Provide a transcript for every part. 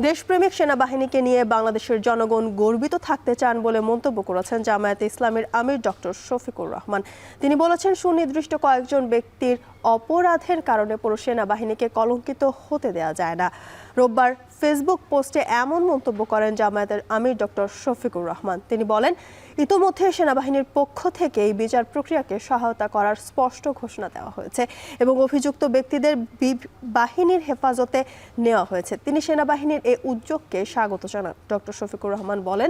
দেশপ্রেমিক সেনাবাহিনীকে নিয়ে বাংলাদেশের জনগণ গর্বিত থাকতে চান বলে মন্তব্য করেছেন জামায়াতে ইসলামীর আমির ডক্টর শফিকুর রহমান। তিনি বলেছেন, সুনির্দিষ্ট কয়েকজন ব্যক্তির অপরাধের কারণে পুরো সেনাবাহিনীকে কলঙ্কিত হতে দেওয়া যায় না। রোববার ফেসবুক পোস্টে এমন মন্তব্য করেন জামায়াতের আমির ডক্টর শফিকুর রহমান। তিনি বলেন, ইতোমধ্যে সেনাবাহিনীর পক্ষ থেকে এই বিচার প্রক্রিয়াকে সহায়তা করার স্পষ্ট ঘোষণা দেওয়া হয়েছে এবং অভিযুক্ত ব্যক্তিদের বাহিনীর হেফাজতে নেওয়া হয়েছে। তিনি সেনাবাহিনীর এই উদ্যোগকে স্বাগত জানান। ডক্টর শফিকুর রহমান বলেন,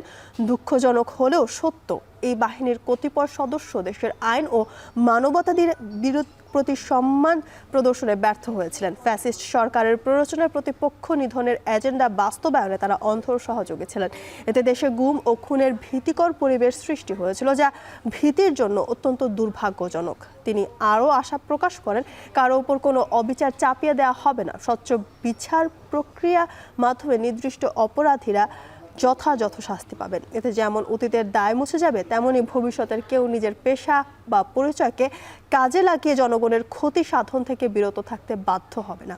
দুঃখজনক হলেও সত্য, এই বাহিনীর কতিপয় সদস্য দেশের আইন ও মানবতার প্রতি সম্মান প্রদর্শনে ব্যর্থ হয়েছিলেন। ফ্যাসিস্ট সরকারের প্ররোচনায় প্রতিপক্ষ নিধনের এজেন্ডা বাস্তবায়নে তারা অন্ধর সহযোগী ছিলেন। এতে দেশে গুম ও খুনের ভীতিকর পরিবেশ সৃষ্টি হয়েছিল, যা ভীতির জন্য অত্যন্ত দুর্ভাগ্যজনক। তিনি আরও আশা প্রকাশ করেন, কারো উপর কোনো অবিচার চাপিয়ে দেওয়া হবে না। স্বচ্ছ বিচার প্রক্রিয়া মাধ্যমে নির্দিষ্ট অপরাধীরা যথাযথ শাস্তি পাবেন। এতে যেমন অতীতের দায় মুছে যাবে, তেমনি ভবিষ্যতের কেউ নিজের পেশা বা পরিচয়কে কাজে লাগিয়ে জনগণের ক্ষতি সাধন থেকে বিরত থাকতে বাধ্য হবে না,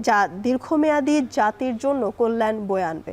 যা দীর্ঘমেয়াদী জাতির জন্য কল্যাণ বয়ে আনবে।